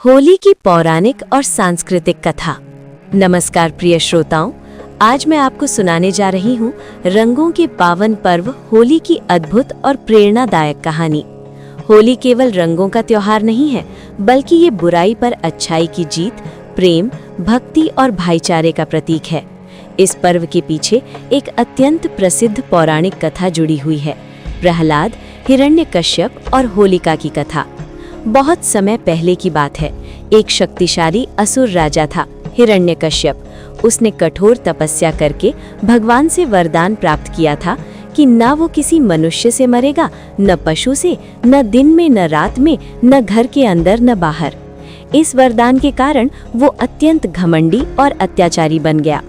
होली की पौराणिक और सांस्कृतिक कथा। नमस्कार प्रिय श्रोताओं, आज मैं आपको सुनाने जा रही हूँ रंगों के पावन पर्व होली की अद्भुत और प्रेरणादायक कहानी। होली केवल रंगों का त्योहार नहीं है, बल्कि ये बुराई पर अच्छाई की जीत, प्रेम, भक्ति और भाईचारे का प्रतीक है। इस पर्व के पीछे एक अत्यंत प्रसिद्ध पौराणिक कथा जुड़ी हुई है, प्रहलाद, हिरण्यकश्यप और होलिका की कथा। बहुत समय पहले की बात है। एक शक्तिशाली असुर राजा था, हिरण्यकश्यप। उसने कठोर तपस्या करके भगवान से वरदान प्राप्त किया था कि न वो किसी मनुष्य से मरेगा, न पशु से, न दिन में न रात में, न घर के अंदर न बाहर। इस वरदान के कारण वो अत्यंत घमंडी और अत्याचारी बन गया।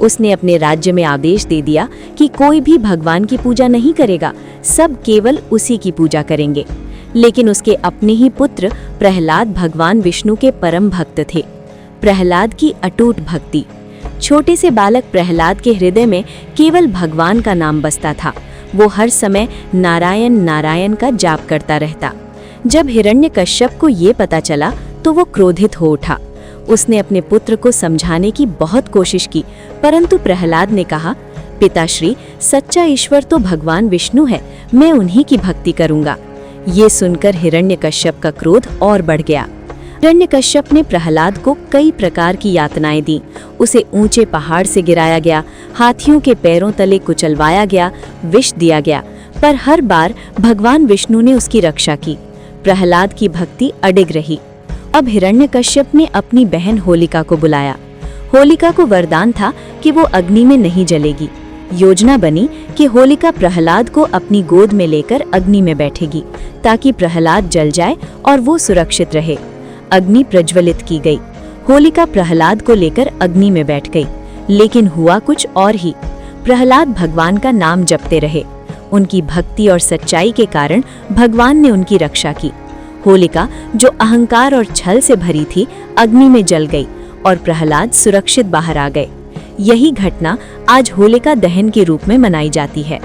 उसने अपने राज्य में आदेश दे दिया कि कोई भी भगवान की पूजा नहीं करेगा, सब केवल उसी की पूजा करेंगे। लेकिन उसके अपने ही पुत्र प्रहलाद भगवान विष्णु के परम भक्त थे। प्रहलाद की अटूट भक्ति। छोटे से बालक प्रहलाद के हृदय में केवल भगवान का नाम बसता था। वो हर समय नारायण नारायण का जाप करता रहता। जब हिरण्यकश्यप को ये पता चला तो वो क्रोधित हो उठा। उसने अपने पुत्र को समझाने की बहुत कोशिश की, परंतु प्रहलाद ने कहा, पिताश्री, सच्चा ईश्वर तो भगवान विष्णु है, मैं उन्हीं की भक्ति करूंगा। ये सुनकर हिरण्यकश्यप का क्रोध और बढ़ गया। हिरण्यकश्यप ने प्रहलाद को कई प्रकार की यातनाएं दी। उसे ऊंचे पहाड़ से गिराया गया, हाथियों के पैरों तले कुचलवाया गया, विष दिया गया, पर हर बार भगवान विष्णु ने उसकी रक्षा की। प्रहलाद की भक्ति अडिग रही। अब हिरण्यकश्यप ने अपनी बहन होलिका को बुलाया। होलिका को वरदान था कि वो अग्नि में नहीं जलेगी। योजना बनी कि होलिका प्रहलाद को अपनी गोद में लेकर अग्नि में बैठेगी, ताकि प्रहलाद जल जाए और वो सुरक्षित रहे। अग्नि प्रज्वलित की गई। होलिका प्रहलाद को लेकर अग्नि में बैठ गई, लेकिन हुआ कुछ और ही। प्रहलाद भगवान का नाम जपते रहे। उनकी भक्ति और सच्चाई के कारण भगवान ने उनकी रक्षा की। होलिका, जो अहंकार और छल से भरी थी, अग्नि में जल गई और प्रहलाद सुरक्षित बाहर आ गए। यही घटना आज होलिका दहन के रूप में मनाई जाती है।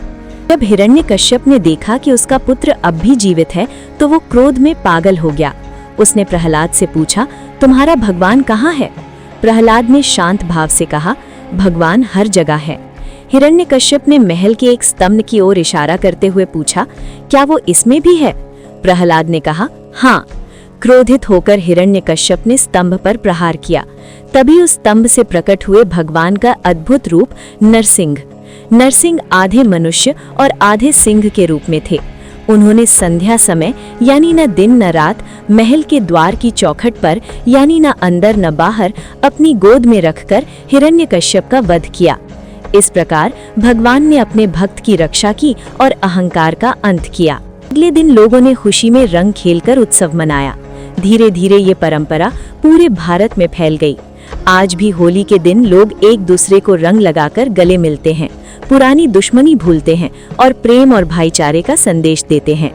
जब हिरण्यकश्यप ने देखा कि उसका पुत्र अब भी जीवित है, तो वो क्रोध में पागल हो गया। उसने प्रहलाद से पूछा, तुम्हारा भगवान कहाँ है? प्रहलाद ने शांत भाव से कहा, भगवान हर जगह है। हिरण्यकश्यप ने महल के एक स्तंभ की ओर इशारा करते हुए पूछा, क्या वो इसमें भी है? प्रहलाद ने कहा, हाँ। क्रोधित होकर हिरण्यकश्यप ने स्तंभ पर प्रहार किया। तभी उस स्तंभ से प्रकट हुए भगवान का अद्भुत रूप नरसिंह। नरसिंह आधे मनुष्य और आधे सिंह के रूप में थे। उन्होंने संध्या समय, यानी न दिन न रात, महल के द्वार की चौखट पर, यानी न अंदर न बाहर, अपनी गोद में रखकर हिरण्यकश्यप का वध किया। इस प्रकार भगवान ने अपने भक्त की रक्षा की और अहंकार का अंत किया। अगले दिन लोगों ने खुशी में रंग खेलकर उत्सव मनाया। धीरे धीरे ये परंपरा पूरे भारत में फैल गई। आज भी होली के दिन लोग एक दूसरे को रंग लगाकर गले मिलते हैं, पुरानी दुश्मनी भूलते हैं और प्रेम और भाईचारे का संदेश देते हैं।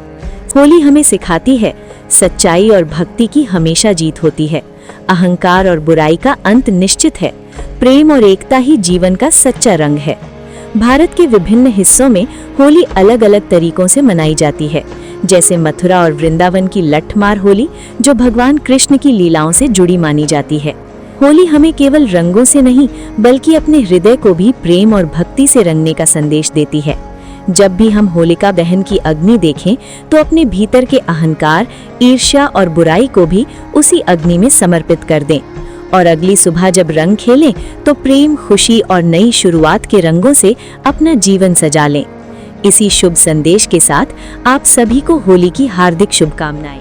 होली हमें सिखाती है, सच्चाई और भक्ति की हमेशा जीत होती है। अहंकार और बुराई का अंत निश्चित है। प्रेम और एकता ही जीवन का सच्चा रंग है। भारत के विभिन्न हिस्सों में होली अलग अलग तरीकों से मनाई जाती है, जैसे मथुरा और वृंदावन की लठमार होली, जो भगवान कृष्ण की लीलाओं से जुड़ी मानी जाती है। होली हमें केवल रंगों से नहीं, बल्कि अपने हृदय को भी प्रेम और भक्ति से रंगने का संदेश देती है। जब भी हम होलिका दहन की अग्नि देखें, तो अपने भीतर के अहंकार, ईर्ष्या और बुराई को भी उसी अग्नि में समर्पित कर दें। और अगली सुबह जब रंग खेलें, तो प्रेम, खुशी और नई शुरुआत के रंगों से अपना जीवन सजा लें। इसी शुभ संदेश के साथ आप सभी को होली की हार्दिक शुभकामनाएं।